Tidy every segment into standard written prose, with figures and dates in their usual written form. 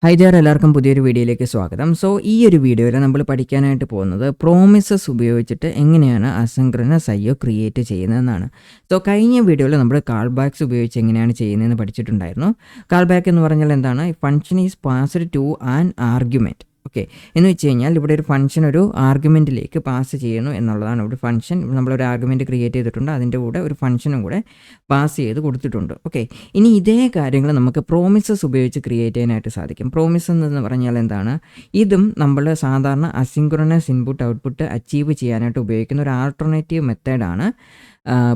Hi dear, എല്ലാവർക്കും പുതിയൊരു വീഡിയോയിലേക്ക് സ്വാഗതം. സോ ഈ ഒരു വീഡിയോയിൽ നമ്മൾ പഠിക്കാനായിട്ട് പോകുന്നത് പ്രോമിസസ് ഉപയോഗിച്ചിട്ട് എങ്ങനെയാണ് അസിൻക്രണസ് IO ക്രിയേറ്റ് ചെയ്യുന്നതെന്നാണ്. സോ കഴിഞ്ഞ വീഡിയോയിൽ നമ്മൾ കാൾ ബാക്സ് ഉപയോഗിച്ച് എങ്ങനെയാണ് ചെയ്യുന്നതെന്ന് പഠിച്ചിട്ടുണ്ടായിരുന്നു. കാൾ ബാക്ക് എന്ന് പറഞ്ഞാൽ എന്താണ്? Function is passed to an argument. Okay, എന്ന് വെച്ച് കഴിഞ്ഞാൽ ഇവിടെ ഒരു ഫംഗ്ഷൻ ഒരു ആർഗ്യുമെൻറ്റിലേക്ക് പാസ് ചെയ്യുന്നു എന്നുള്ളതാണ്. ഒരു ഫംഗ്ഷൻ നമ്മളൊരു ആർഗ്യുമെൻറ്റ് ക്രിയേറ്റ് ചെയ്തിട്ടുണ്ട്, അതിൻ്റെ കൂടെ ഒരു ഫംഗ്ഷനും കൂടെ പാസ് ചെയ്ത് കൊടുത്തിട്ടുണ്ട്. ഓക്കെ, ഇനി ഇതേ കാര്യങ്ങൾ നമുക്ക് പ്രോമിസസ് ഉപയോഗിച്ച് ക്രിയേറ്റ് ചെയ്യാനായിട്ട് സാധിക്കും. പ്രോമിസ് എന്ന് പറഞ്ഞാൽ എന്താണ്? ഇതും നമ്മൾ സാധാരണ അസിൻക്രണസ് ഇൻപുട്ട് ഔട്ട്പുട്ട് അച്ചീവ് ചെയ്യാനായിട്ട് ഉപയോഗിക്കുന്ന ഒരു ആൾട്ടർനേറ്റീവ് മെത്തേഡാണ്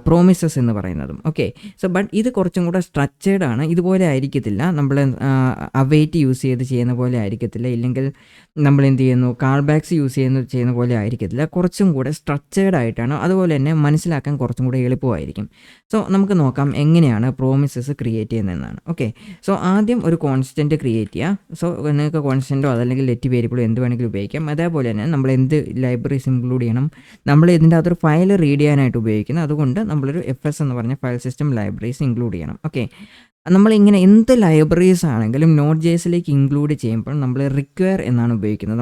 പ്രോമിസസ് എന്ന് പറയുന്നതും. ഓക്കെ, സോ ബട്ട് ഇത് കുറച്ചും കൂടെ സ്ട്രക്ചേർഡ് ആണ്. ഇതുപോലെ ആയിരിക്കത്തില്ല നമ്മൾ അവൈറ്റ് യൂസ് ചെയ്ത് ചെയ്യുന്ന പോലെ ആയിരിക്കത്തില്ല, ഇല്ലെങ്കിൽ നമ്മൾ എന്ത് ചെയ്യുന്നു കാൾ ബാക്സ് യൂസ് ചെയ്യുന്ന പോലെ ആയിരിക്കത്തില്ല. കുറച്ചും കൂടെ സ്ട്രക്ചേർഡ് ആയിട്ടാണ്, അതുപോലെ തന്നെ മനസ്സിലാക്കാൻ കുറച്ചും കൂടെ എളുപ്പമായിരിക്കും. സോ നമുക്ക് നോക്കാം എങ്ങനെയാണ് പ്രോമിസസ് ക്രിയേറ്റ് ചെയ്യുന്നതെന്നാണ്. ഓക്കെ, സോ ആദ്യം ഒരു കോൺസ്റ്റൻറ്റ് ക്രിയേറ്റ് ചെയ്യുക. സോ നിങ്ങൾക്ക് കോൺസ്റ്റൻറ്റോ അതല്ലെങ്കിൽ ലെറ്റ് വേരിയബിളോ എന്ത് വേണമെങ്കിലും ഉപയോഗിക്കാം. അതേപോലെ തന്നെ നമ്മൾ എന്ത് ലൈബ്രറീസ് ഇൻക്ലൂഡ് ചെയ്യണം? നമ്മൾ ഇതിൻ്റെ അകത്തൊരു ഫയൽ റീഡ് ചെയ്യാനായിട്ട് ഉപയോഗിക്കുന്നത്, അതുകൊണ്ട് നമ്മളൊരു FS എന്ന് പറഞ്ഞ ഫയൽ സിസ്റ്റം ലൈബ്രറീസ് ഇൻക്ലൂഡ് ചെയ്യണം. ഓക്കെ, നമ്മളിങ്ങനെ എന്ത് ലൈബ്രറീസ് ആണെങ്കിലും Node.js-ലേക്ക് ഇൻക്ലൂഡ് ചെയ്യുമ്പോൾ നമ്മൾ റിക്വയർ എന്നാണ് ഉപയോഗിക്കുന്നത്.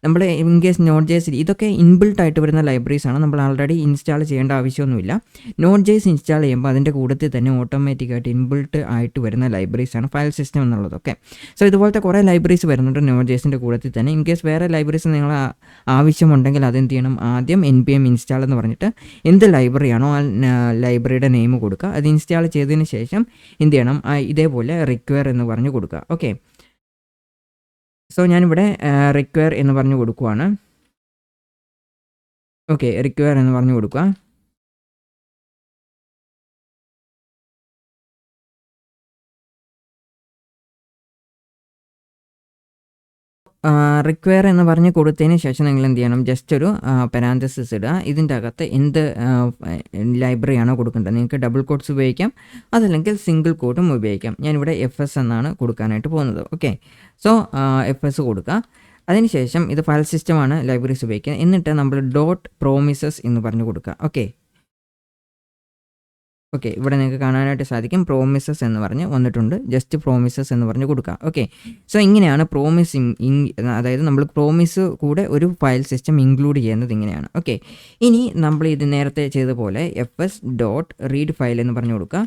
നമ്മൾ ഇൻ കേസ് Node.js ഇതൊക്കെ ഇൻബിൽട്ട് ആയിട്ട് വരുന്ന ലൈബ്രറീസ് ആണ്, നമ്മൾ ആൾറെഡി ഇൻസ്റ്റാൾ ചെയ്യേണ്ട ആവശ്യമൊന്നുമില്ല. Node.js ഇൻസ്റ്റാൾ ചെയ്യുമ്പോൾ അതിൻ്റെ കൂട്ടത്തിൽ തന്നെ ഓട്ടോമാറ്റിക്കായിട്ട് ഇൻബിൽട്ട് ആയിട്ട് വരുന്ന ലൈബ്രറീസ് ആണ് ഫയൽ സിസ്റ്റം എന്നുള്ളതൊക്കെ. സോ ഇതുപോലത്തെ കുറേ ലൈബ്രറീസ് വരുന്നുണ്ട് Node.js-ൻ്റെ കൂട്ടത്തിൽ തന്നെ. ഇൻ കേസ് വേറെ ലൈബ്രറീസ് നിങ്ങൾ ആവശ്യമുണ്ടെങ്കിൽ അതെന്ത് ചെയ്യണം? ആദ്യം npm ഇൻസ്റ്റാൾ എന്ന് പറഞ്ഞിട്ട് എന്ത് ലൈബ്രറിയാണോ ആ ലൈബ്രറിയുടെ നെയിം കൊടുക്കുക. അത് ഇൻസ്റ്റാൾ ചെയ്തതിന് ശേഷം എന്ത് ചെയ്യണം? ഇതേപോലെ റിക്വയർ എന്ന് പറഞ്ഞു കൊടുക്കുക. ഓക്കെ, സോ ഞാനിവിടെ റിക്വയർ എന്ന് പറഞ്ഞു കൊടുക്കുവാണ്. ഓക്കെ, റിക്വയർ എന്ന് പറഞ്ഞു കൊടുക്കുക. റിക്വയർ എന്ന് പറഞ്ഞ് കൊടുത്തതിന് ശേഷം നിങ്ങൾ എന്ത് ചെയ്യണം? ജസ്റ്റ് ഒരു പാരാന്തസിസ് ഇടുക. ഇതിൻ്റെ അകത്ത് എന്ത് ലൈബ്രറി ആണോ കൊടുക്കേണ്ടത്, നിങ്ങൾക്ക് ഡബിൾ കോട്ട്സ് ഉപയോഗിക്കാം, അതല്ലെങ്കിൽ സിംഗിൾ കോട്ടും ഉപയോഗിക്കാം. ഞാനിവിടെ FS എന്നാണ് കൊടുക്കാനായിട്ട് പോകുന്നത്. ഓക്കെ, സോ FS കൊടുക്കുക. അതിനുശേഷം ഇത് ഫയൽ സിസ്റ്റമാണ് ലൈബ്രറീസ് ഉപയോഗിക്കുക. എന്നിട്ട് നമ്മൾ ഡോട്ട് പ്രോമിസസ് എന്ന് പറഞ്ഞു കൊടുക്കുക. ഓക്കെ, ഇവിടെ നിങ്ങൾക്ക് കാണാനായിട്ട് സാധിക്കും പ്രോമിസസ് എന്ന് പറഞ്ഞ് വന്നിട്ടുണ്ട്. ജസ്റ്റ് പ്രോമിസസ് എന്ന് പറഞ്ഞ് കൊടുക്കുക. ഓക്കെ, സോ ഇങ്ങനെയാണ് അതായത് നമ്മൾ പ്രോമിസ് കൂടെ ഒരു ഫയൽ സിസ്റ്റം ഇൻക്ലൂഡ് ചെയ്യുന്നത് ഇങ്ങനെയാണ്. ഓക്കെ, ഇനി നമ്മൾ ഇത് നേരത്തെ ചെയ്ത പോലെ FS ഡോട്ട് റീഡ് ഫയൽ എന്ന് പറഞ്ഞു കൊടുക്കുക.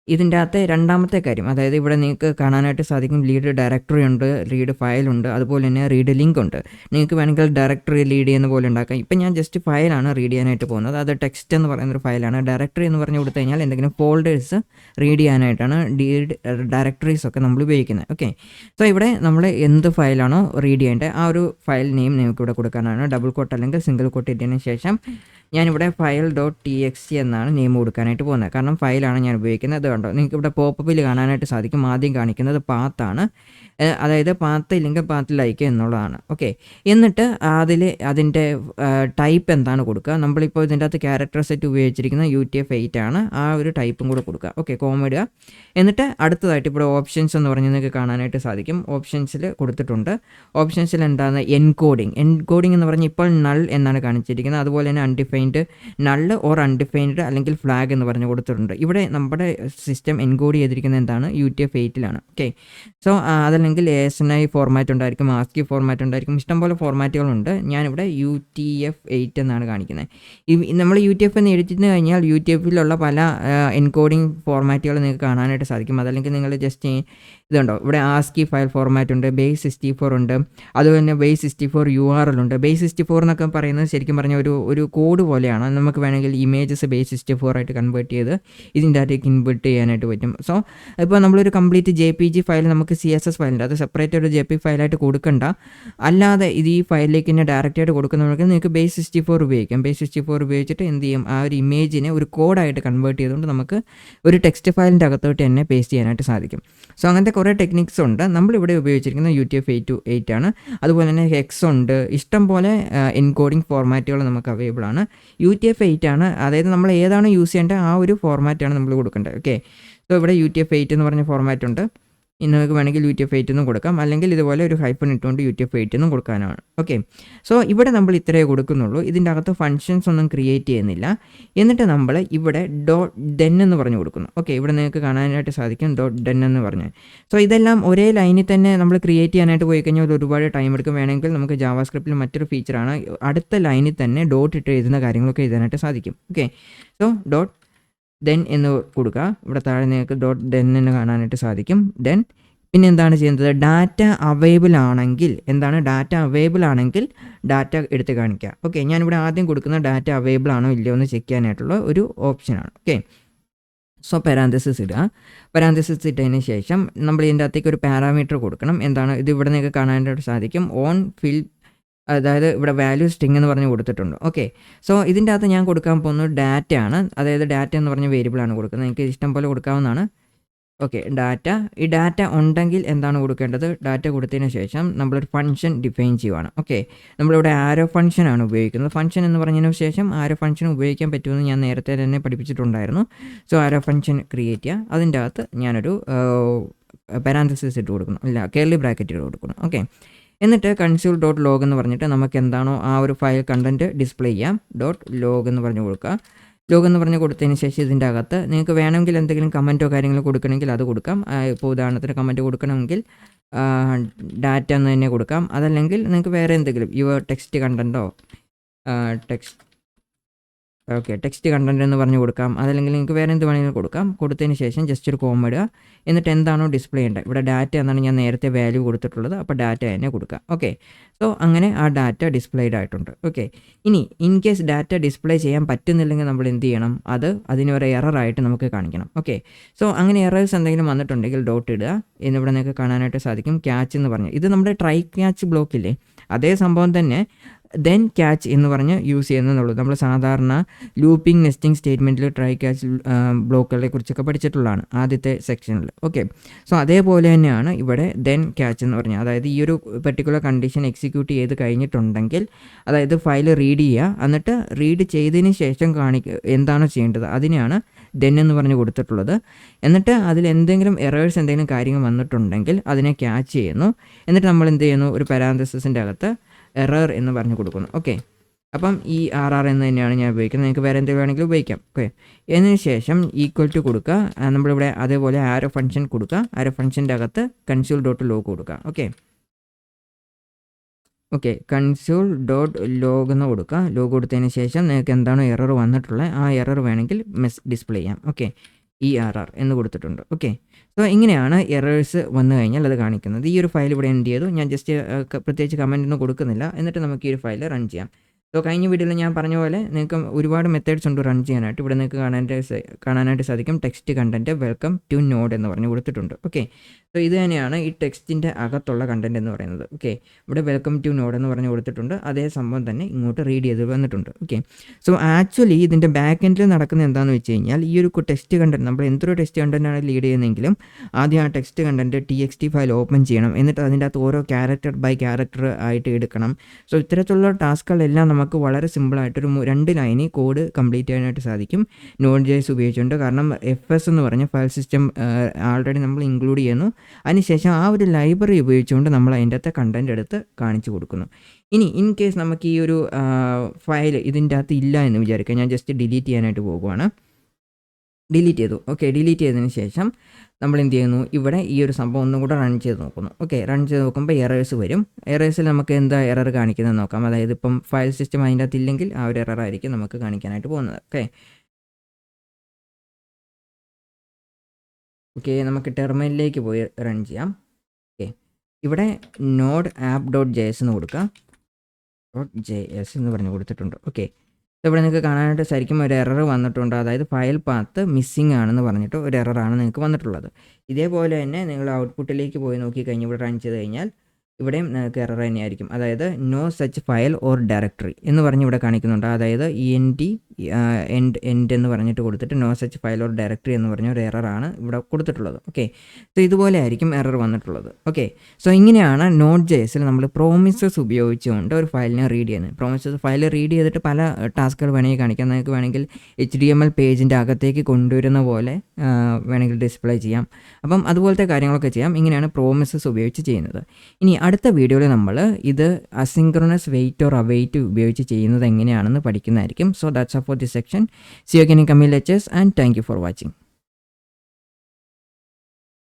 ഇതിൻ്റെ അകത്തെ രണ്ടാമത്തെ കാര്യം, അതായത് ഇവിടെ നിങ്ങൾക്ക് കാണാനായിട്ട് സാധിക്കും ലീഡ് ഡയറക്ടറി ഉണ്ട്, റീഡ് ഫയലുണ്ട്, അതുപോലെ തന്നെ റീഡ് ലിങ്ക് ഉണ്ട്. നിങ്ങൾക്ക് വേണമെങ്കിൽ ഡയറക്ടറി ലീഡ് ചെയ്യുന്ന പോലെ ഉണ്ടാക്കാം. ഇപ്പം ഞാൻ ജസ്റ്റ് ഫയലാണ് റീഡ് ചെയ്യാനായിട്ട് പോകുന്നത്. അത് ടെക്സ്റ്റ് എന്ന് പറയുന്നൊരു ഫയലാണ്. ഡയറക്ടറി എന്ന് പറഞ്ഞു കൊടുത്തു കഴിഞ്ഞാൽ എന്തെങ്കിലും ഫോൾഡേഴ്സ് റീഡ് ചെയ്യാനായിട്ടാണ് ഡയറക്ടറീസ് ഒക്കെ നമ്മൾ ഉപയോഗിക്കുന്നത്. ഓക്കെ, സോ ഇവിടെ നമ്മൾ എന്ത് ഫയലാണോ റീഡ് ചെയ്യേണ്ടത് ആ ഒരു ഫയൽ നെയിം നിങ്ങൾക്ക് ഇവിടെ കൊടുക്കാനാണ്. ഡബിൾ കോട്ട് അല്ലെങ്കിൽ സിംഗിൾ കോട്ട് ഇട്ടതിന് ശേഷം ഞാനിവിടെ ഫയൽ .txt എന്നാണ് നെയിം കൊടുക്കാനായിട്ട് പോകുന്നത്. കാരണം ഫയലാണ് ഞാൻ ഉപയോഗിക്കുന്നത്. അത് കണ്ടോ, നിങ്ങൾക്ക് ഇവിടെ പോപ്പപ്പിൽ കാണാനായിട്ട് സാധിക്കും. ആദ്യം കാണിക്കുന്നത് പാത്താണ്, അതായത് പാത്ത് ഇല്ലെങ്കിൽ പാത്ത് ലൈക്ക് എന്നുള്ളതാണ്. ഓക്കെ, എന്നിട്ട് അതിൻ്റെ ടൈപ്പ് എന്താണ് കൊടുക്കുക? നമ്മളിപ്പോൾ ഇതിൻ്റെ അകത്ത് ക്യാരക്ടർ സെറ്റ് ഉപയോഗിച്ചിരിക്കുന്നത് UTF-8 ആണ്. ആ ഒരു ടൈപ്പും കൂടെ കൊടുക്കുക. ഓക്കെ, കോമ ഇടുക. എന്നിട്ട് അടുത്തതായിട്ട് ഇവിടെ ഓപ്ഷൻസ് എന്ന് പറഞ്ഞ് നിങ്ങൾക്ക് കാണാനായിട്ട് സാധിക്കും. ഓപ്ഷൻസിൽ കൊടുത്തിട്ടുണ്ട്. ഓപ്ഷൻസിൽ എന്താണ്? എൻകോഡിങ് എന്ന് പറഞ്ഞാൽ ഇപ്പോൾ നൾ എന്നാണ് കാണിച്ചിരിക്കുന്നത്. അതുപോലെ തന്നെ അൺഡിഫൈൻഡ് നൾ ഓർ അൺഡിഫൈൻഡ് അല്ലെങ്കിൽ ഫ്ലാഗ് എന്ന് പറഞ്ഞ് കൊടുത്തിട്ടുണ്ട്. ഇവിടെ നമ്മുടെ സിസ്റ്റം എൻകോഡ് ചെയ്തിരിക്കുന്നത് എന്താണ്? UTF-8-ലാണ്. ഓക്കെ, സോ അതല്ലെങ്കിൽ ASNI ഫോർമാറ്റ് ഉണ്ടായിരിക്കും, ASCII ഫോർമാറ്റ് ഉണ്ടായിരിക്കും, ഇഷ്ടംപോലെ ഫോർമാറ്റുകളുണ്ട്. ഞാനിവിടെ UTF-8 എന്നാണ് കാണിക്കുന്നത്. നമ്മൾ UTF എന്ന് എഴുതിച്ചു കഴിഞ്ഞാൽ UTF-ലുള്ള പല എൻകോഡിങ് ഫോർമാറ്റുകൾ നിങ്ങൾക്ക് കാണാനായിട്ട് സാധിക്കും. അതല്ലെങ്കിൽ നിങ്ങൾ ജസ്റ്റ് ഇതുണ്ടോ, ഇവിടെ ASCII ഫയൽ ഫോർമാറ്റ് ഉണ്ട്, base64 ഉണ്ട്, അതുപോലെ തന്നെ base64 URL ഉണ്ട്. base64 എന്നൊക്കെ പറയുന്നത് ശരിക്കും പറഞ്ഞാൽ ഒരു കോഡ് പോലെയാണ്. നമുക്ക് വേണമെങ്കിൽ ഇമേജസ് base64 ആയിട്ട് കൺവേർട്ട് ചെയ്ത് ഇതിൻ്റെ അകത്തേക്ക് ഇൻപുട്ട് ചെയ്യാനായിട്ട് പറ്റും. സോ ഇപ്പോൾ നമ്മളൊരു കംപ്ലീറ്റ് JPG ഫയൽ നമുക്ക് CSS ഫയലുണ്ട്, അത് സെപ്പറേറ്റ് ഒരു JPG ഫയലായിട്ട് കൊടുക്കണ്ട. അല്ലാതെ ഇത് ഈ ഫയലിലേക്ക് തന്നെ ഡയറക്റ്റായിട്ട് കൊടുക്കുന്നവർക്ക് നിങ്ങൾക്ക് base64 ഉപയോഗിക്കാം. base64 ഉപയോഗിച്ചിട്ട് എന്ത് ചെയ്യും? ആ ഒരു ഇമേജിനെ ഒരു കോഡായിട്ട് കൺവേർട്ട് ചെയ്തുകൊണ്ട് നമുക്ക് ഒരു ടെക്സ്റ്റ് ഫയലിൻ്റെ അകത്തോട്ട് തന്നെ പേസ്റ്റ് ചെയ്യാനായിട്ട് സാധിക്കും. സോ അങ്ങനത്തെ കുറേ ടെക്നിക്സ് ഉണ്ട്. നമ്മളിവിടെ ഉപയോഗിച്ചിരിക്കുന്നത് UTF-8 ആണ്. അതുപോലെ തന്നെ ഹെക്സ് ഉണ്ട്, ഇഷ്ടം പോലെ എൻകോഡിങ് ഫോർമാറ്റുകൾ നമുക്ക് അവൈലബിൾ ആണ്. UTF-8 ആണ്, അതായത് നമ്മൾ ഏതാണ് യൂസ് ചെയ്യേണ്ടത് ആ ഒരു ഫോർമാറ്റാണ് നമ്മൾ കൊടുക്കേണ്ടത്. ഓക്കെ, സോ ഇവിടെ UTF-8 എന്ന് പറഞ്ഞ ഫോർമാറ്റ് ഉണ്ട്. നിങ്ങൾക്ക് വേണമെങ്കിൽ UTF-8 എന്നും കൊടുക്കാം, അല്ലെങ്കിൽ ഇതുപോലെ ഒരു ഹൈഫൺ ഇട്ടുകൊണ്ട് UTF-8 എന്നും കൊടുക്കാനാണ്. ഓക്കെ, സോ ഇവിടെ നമ്മൾ ഇത്രയേ കൊടുക്കുന്നുള്ളൂ. ഇതിൻ്റെ അകത്ത് ഫങ്ഷൻസ് ഒന്നും ക്രിയേറ്റ് ചെയ്യുന്നില്ല. എന്നിട്ട് നമ്മൾ ഇവിടെ .den എന്ന് പറഞ്ഞു കൊടുക്കുന്നു. ഓക്കെ, ഇവിടെ നിങ്ങൾക്ക് കാണാനായിട്ട് സാധിക്കും .den എന്ന് പറഞ്ഞ്. സോ ഇതെല്ലാം ഒരേ ലൈനിൽ തന്നെ നമ്മൾ ക്രിയേറ്റ് ചെയ്യാനായിട്ട് പോയി കഴിഞ്ഞാൽ ഒരുപാട് ടൈം എടുക്കും. വേണമെങ്കിൽ നമുക്ക് ജാവാസ്ക്രിപ്റ്റിൽ മറ്റൊരു ഫീച്ചറാണ്, അടുത്ത ലൈനിൽ തന്നെ ഡോട്ട് ഇട്ട് എഴുതുന്ന കാര്യങ്ങളൊക്കെ എഴുതാനായിട്ട് സാധിക്കും. ഓക്കെ, സോ .den എന്ന് കൊടുക്കുക. ഇവിടെ താഴെ നിങ്ങൾക്ക് .den എന്ന് കാണാനായിട്ട് സാധിക്കും. ദെൻ പിന്നെ എന്താണ് ചെയ്യുന്നത്, ഡാറ്റ അവൈലബിൾ ആണെങ്കിൽ ഡാറ്റ അവൈലബിൾ ആണെങ്കിൽ ഡാറ്റ എടുത്ത് കാണിക്കുക. ഓക്കെ, ഞാനിവിടെ ആദ്യം കൊടുക്കുന്ന ഡാറ്റ അവൈലബിൾ ആണോ ഇല്ലയോ എന്ന് ചെക്ക് ചെയ്യാനായിട്ടുള്ള ഒരു ഓപ്ഷനാണ്. ഓക്കെ, സോ പാരാന്തസിസ് ഇടുക. പാരാന്തസിസ് ഇട്ടതിന് ശേഷം നമ്മൾ ഇതിൻ്റെ അകത്തേക്ക് ഒരു പാരാമീറ്റർ കൊടുക്കണം. ഇത് ഇവിടെ നിങ്ങൾക്ക് കാണാനായിട്ട് സാധിക്കും, ഓൺ ഫിൽ, അതായത് ഇവിടെ വാല്യൂ സ്ട്രിങ് എന്ന് പറഞ്ഞ് കൊടുത്തിട്ടുണ്ട്. ഓക്കെ, സോ ഇതിൻ്റെ അകത്ത് ഞാൻ കൊടുക്കാൻ പോകുന്നത് ഡാറ്റ ആണ്. അതായത് ഡാറ്റ എന്ന് പറഞ്ഞ വേരിയബിളാണ് കൊടുക്കുന്നത്. എനിക്ക് ഇഷ്ടം പോലെ കൊടുക്കാവുന്നതാണ്. ഓക്കെ, ഈ ഡാറ്റ ഉണ്ടെങ്കിൽ എന്താണ് കൊടുക്കേണ്ടത്, ഡാറ്റ കൊടുത്തതിന് ശേഷം നമ്മളൊരു ഫംഗ്ഷൻ ഡിഫൈൻ ചെയ്യുവാണ്. ഓക്കെ, നമ്മളിവിടെ ആരോ ഫംഗ്ഷനാണ് ഉപയോഗിക്കുന്നത്. ഫംഗ്ഷൻ എന്ന് പറഞ്ഞതിന് ശേഷം ആരോ ഫംഗ്ഷൻ ഉപയോഗിക്കാൻ പറ്റുമെന്ന് ഞാൻ നേരത്തെ തന്നെ പഠിപ്പിച്ചിട്ടുണ്ടായിരുന്നു. സോ ആരോ ഫംഗ്ഷൻ ക്രിയേറ്റ് ചെയ്യുക. അതിൻ്റെ അകത്ത് ഞാനൊരു പാരാന്തസിസ് ഇട്ട് കൊടുക്കണം, കേർലി ബ്രാക്കറ്റ് ഇട്ട് കൊടുക്കണം. ഓക്കെ, എന്നിട്ട് console.log എന്ന് പറഞ്ഞിട്ട് നമുക്ക് എന്താണോ ആ ഒരു ഫയൽ കണ്ടൻറ്റ് ഡിസ്പ്ലേ ചെയ്യാം. .log എന്ന് പറഞ്ഞ് കൊടുക്കുക. ലോഗ് എന്ന് പറഞ്ഞ് കൊടുത്തതിന് ശേഷം ഇതിൻ്റെ അകത്ത് നിങ്ങൾക്ക് വേണമെങ്കിൽ എന്തെങ്കിലും കമൻറ്റോ കാര്യങ്ങളോ കൊടുക്കണമെങ്കിൽ അത് കൊടുക്കാം. ഇപ്പോൾ ഉദാഹരണത്തിന് കമൻറ്റ് കൊടുക്കണമെങ്കിൽ ഡാറ്റ എന്ന് തന്നെ കൊടുക്കാം. അതല്ലെങ്കിൽ നിങ്ങൾക്ക് വേറെ എന്തെങ്കിലും ടെക്സ്റ്റ് കണ്ടൻറ്റോ ടെക്സ്റ്റ് കണ്ടൻറ്റ് എന്ന് പറഞ്ഞ് കൊടുക്കാം. അതല്ലെങ്കിൽ നിങ്ങൾക്ക് വേറെ എന്ത് വേണമെങ്കിലും കൊടുക്കാം. കൊടുത്തതിന് ശേഷം ജസ്റ്റ് ഒരു കോമ ഇടുക. എന്നിട്ട് എന്താണോ ഡിസ്പ്ലേ ചെയ്യേണ്ടത്, ഇവിടെ ഡാറ്റ എന്നാണ് ഞാൻ നേരത്തെ വാല്യൂ കൊടുത്തിട്ടുള്ളത്, അപ്പോൾ ഡാറ്റ തന്നെ കൊടുക്കുക. ഓക്കെ, സോ അങ്ങനെ ആ ഡാറ്റ ഡിസ്പ്ലേഡ് ആയിട്ടുണ്ട്. ഓക്കെ, ഇനി ഇൻ കേസ് ഡാറ്റ ഡിസ്പ്ലേ ചെയ്യാൻ പറ്റുന്നില്ലെങ്കിൽ നമ്മൾ എന്ത് ചെയ്യണം, അതിനൊരു എററായിട്ട് നമുക്ക് കാണിക്കണം. ഓക്കെ, സോ അങ്ങനെ എറേഴ്സ് എന്തെങ്കിലും വന്നിട്ടുണ്ടെങ്കിൽ ഡോട്ട് ഇടുക. എന്നിവിടെ നിങ്ങൾക്ക് കാണാനായിട്ട് സാധിക്കും ക്യാച്ച് എന്ന് പറഞ്ഞ്, ഇത് നമ്മുടെ ട്രൈ ക്യാച്ച് ബ്ലോക്കില്ലേ, അതേ സംഭവം തന്നെ ദെൻ ക്യാച്ച് എന്ന് പറഞ്ഞ് യൂസ് ചെയ്യുന്നതെന്നുള്ളൂ. നമ്മൾ സാധാരണ ലൂപ്പിംഗ് നെസ്റ്റിംഗ് സ്റ്റേറ്റ്മെൻറ്റിൽ ട്രൈ ക്യാച്ച് ബ്ലോക്കുകളെ കുറിച്ചൊക്കെ പഠിച്ചിട്ടുള്ളതാണ് ആദ്യത്തെ സെക്ഷനിൽ. ഓക്കെ, സോ അതേപോലെ തന്നെയാണ് ഇവിടെ ദെൻ ക്യാച്ച് എന്ന് പറഞ്ഞാൽ, അതായത് ഈ ഒരു പെർട്ടിക്കുലർ കണ്ടീഷൻ എക്സിക്യൂട്ട് ചെയ്ത് കഴിഞ്ഞിട്ടുണ്ടെങ്കിൽ, അതായത് ഫയൽ റീഡ് ചെയ്യുക, എന്നിട്ട് റീഡ് ചെയ്തതിന് ശേഷം എന്താണോ ചെയ്യേണ്ടത് അതിനെയാണ് ദെൻ എന്ന് പറഞ്ഞ് കൊടുത്തിട്ടുള്ളത്. എന്നിട്ട് അതിൽ എന്തെങ്കിലും എറേഴ്സ് എന്തെങ്കിലും കാര്യങ്ങൾ വന്നിട്ടുണ്ടെങ്കിൽ അതിനെ ക്യാച്ച് ചെയ്യുന്നു. എന്നിട്ട് നമ്മൾ എന്ത് ചെയ്യുന്നു, ഒരു പാരാന്തസിസിൻ്റെ അകത്ത് എറർ എന്ന് പറഞ്ഞു കൊടുക്കുന്നു. ഓക്കെ, അപ്പം ഈ RR എന്ന് തന്നെയാണ് ഞാൻ ഉപയോഗിക്കുന്നത്. നിങ്ങൾക്ക് വേറെ എന്തെങ്കിലും വേണമെങ്കിലും ഉപയോഗിക്കാം. ഓക്കെ, എന്നതിന് ശേഷം ഈക്വൽ ടു കൊടുക്കുക. നമ്മളിവിടെ അതേപോലെ ആരോ ഫംഗ്ഷൻ കൊടുക്കുക. ആരോ ഫംഗ്ഷൻ്റെ അകത്ത് console.log കൊടുക്കുക. ഓക്കെ, console.log എന്ന് കൊടുക്കുക. ലോഗ് കൊടുത്തതിന് ശേഷം നിങ്ങൾക്ക് എന്താണോ എറർ വന്നിട്ടുള്ളത് ആ എറർ വേണമെങ്കിൽ ഡിസ്പ്ലേ ചെയ്യാം. ഓക്കെ, ERR എന്ന് കൊടുത്തിട്ടുണ്ട്. ഓക്കെ, സോ ഇങ്ങനെയാണ് എറേഴ്സ് വന്നു കഴിഞ്ഞാൽ അത് കാണിക്കുന്നത്. ഈ ഒരു ഫയൽ ഇവിടെ എന്ത് ചെയ്തു, ഞാൻ ജസ്റ്റ് പ്രത്യേകിച്ച് കമൻ്റ് ഒന്നും കൊടുക്കുന്നില്ല. എന്നിട്ട് നമുക്ക് ഈ ഒരു ഫയൽ റൺ ചെയ്യാം. സോ കഴിഞ്ഞ വീഡിയോയിൽ ഞാൻ പറഞ്ഞ പോലെ നിങ്ങൾക്ക് ഒരുപാട് മെത്തേഡ്സ് ഉണ്ട് റൺ ചെയ്യാനായിട്ട്. ഇവിടെ നിങ്ങൾക്ക് കാണാനായിട്ട് സാധിക്കും text content welcome to node എന്ന് പറഞ്ഞ് കൊടുത്തിട്ടുണ്ട്. ഓക്കെ, സോ ഇത് തന്നെയാണ് ഈ ടെക്സ്റ്റിൻ്റെ അകത്തുള്ള കണ്ടൻറ്റ് എന്ന് പറയുന്നത്. ഓക്കെ, ഇവിടെ വെൽക്കം ടു നോഡ് എന്ന് പറഞ്ഞ് കൊടുത്തിട്ടുണ്ട്. അതേ സംഭവം തന്നെ ഇങ്ങോട്ട് റീഡ് ചെയ്ത് വന്നിട്ടുണ്ട്. ഓക്കെ, സോ ആക്ച്വലി ഇതിൻ്റെ ബാക്ക് എൻഡിൽ നടക്കുന്നത് എന്താണെന്ന് വെച്ച് കഴിഞ്ഞാൽ, ഈ ഒരു ടെക്സ്റ്റ് കണ്ടൻറ്റ് നമ്മൾ എന്തൊരു ടെക്സ്റ്റ് കണ്ടൻറ്റാണ് ലീഡ് ചെയ്യുന്നതെങ്കിലും ആദ്യം ആ text content TXT file open ചെയ്യണം. എന്നിട്ട് അതിൻ്റെ അകത്ത് ഓരോ ക്യാരക്ടർ ബൈ ക്യാരക്ടർ ആയിട്ട് എടുക്കണം. സോ ഇത്തരത്തിലുള്ള ടാസ്കുകളെല്ലാം നമുക്ക് വളരെ സിമ്പിളായിട്ടൊരു 2 ലൈനിൽ കോഡ് കംപ്ലീറ്റ് ചെയ്യാനായിട്ട് സാധിക്കും Node.js ഉപയോഗിച്ചുകൊണ്ട്. കാരണം FS എന്ന് പറഞ്ഞ ഫയൽ സിസ്റ്റം ആൾറെഡി നമ്മൾ ഇൻക്ലൂഡ് ചെയ്യുന്നു. അതിനുശേഷം ആ ഒരു ലൈബ്രറി ഉപയോഗിച്ചുകൊണ്ട് നമ്മൾ അതിൻ്റെ അകത്തെ കണ്ടൻറ്റ് എടുത്ത് കാണിച്ചു കൊടുക്കുന്നു. ഇനി ഇൻ കേസ് നമുക്ക് ഈ ഒരു ഫയൽ ഇതിൻ്റെ അകത്ത് ഇല്ല എന്ന് വിചാരിക്കുക, ഞാൻ ജസ്റ്റ് ഡിലീറ്റ് ചെയ്യാനായിട്ട് പോകുവാണ്. ഡിലീറ്റ് ചെയ്തു. ഓക്കെ, ഡിലീറ്റ് ചെയ്തതിന് ശേഷം നമ്മൾ എന്ത് ചെയ്യുന്നു, ഇവിടെ ഈ ഒരു സംഭവം ഒന്നും കൂടെ റൺ ചെയ്ത് നോക്കുന്നു. ഓക്കെ, റൺ ചെയ്ത് നോക്കുമ്പോൾ എറേഴ്സ് വരും. എറേഴ്സിൽ നമുക്ക് എന്താ എറർ കാണിക്കുന്നത് നോക്കാം. അതായത് ഇപ്പം ഫയൽ സിസ്റ്റം അതിൻ്റെ അകത്ത് ഇല്ലെങ്കിൽ ആ ഒരു എറർ ആയിരിക്കും നമുക്ക് കാണിക്കാനായിട്ട് പോകുന്നത്. ഓക്കെ, നമുക്ക് ടെർമിനലിലേക്ക് പോയി റൺ ചെയ്യാം. ഓക്കെ, ഇവിടെ നോഡ് app.js എന്ന് കൊടുക്കുക. .js എന്ന് പറഞ്ഞ് കൊടുത്തിട്ടുണ്ട്. ഓക്കെ, ഇവിടെ നിങ്ങൾക്ക് കാണാനായിട്ട് സാധിക്കും ഒരു എറർ വന്നിട്ടുണ്ട്. അതായത് ഫയൽ പാത്ത് മിസ്സിംഗ് ആണെന്ന് പറഞ്ഞിട്ട് ഒരു എററാണ് നിങ്ങൾക്ക് വന്നിട്ടുള്ളത്. ഇതേപോലെ തന്നെ നിങ്ങൾ ഔട്ട്പുട്ടിലേക്ക് പോയി നോക്കിക്കഴിഞ്ഞ് ഇവിടെ റൺ ചെയ്ത് കഴിഞ്ഞാൽ ഇവിടെയും നിങ്ങൾക്ക് എറർ തന്നെയായിരിക്കും. അതായത് no such file or directory എന്ന് പറഞ്ഞ് ഇവിടെ കാണിക്കുന്നുണ്ട്. അതായത് എൻഡ് എന്ന് പറഞ്ഞിട്ട് കൊടുത്തിട്ട് no such file or directory എന്ന് പറഞ്ഞ ഒരു എററാണ് ഇവിടെ കൊടുത്തിട്ടുള്ളത്. ഓക്കെ, സോ ഇതുപോലെ ആയിരിക്കും എറർ വന്നിട്ടുള്ളത്. ഓക്കെ, സോ ഇങ്ങനെയാണ് Node.jsൽ നമ്മൾ പ്രോമിസസ് ഉപയോഗിച്ചുകൊണ്ട് ഒരു ഫയലിനെ റീഡ് ചെയ്യുന്നത്. പ്രോമിസസ് ഫയൽ റീഡ് ചെയ്തിട്ട് പല ടാസ്കുകൾ വേണമെങ്കിൽ കാണിക്കാം. നിങ്ങൾക്ക് വേണമെങ്കിൽ HTML പേജിൻ്റെ അകത്തേക്ക് കൊണ്ടുവരുന്ന പോലെ വേണമെങ്കിൽ ഡിസ്പ്ലേ ചെയ്യാം. അപ്പം അതുപോലത്തെ കാര്യങ്ങളൊക്കെ ചെയ്യാം. ഇങ്ങനെയാണ് പ്രോമിസസ് ഉപയോഗിച്ച് ചെയ്യുന്നത്. ഇനി അടുത്ത വീഡിയോയിൽ നമ്മൾ ഇത് അസിൻക്രണസ് വെയിറ്റ് ഓർ അവെയിറ്റ് ഉപയോഗിച്ച് ചെയ്യുന്നത് എങ്ങനെയാണെന്ന് പഠിക്കുന്നതായിരിക്കും. So that's all for this section. See you again in coming lectures and thank you for watching.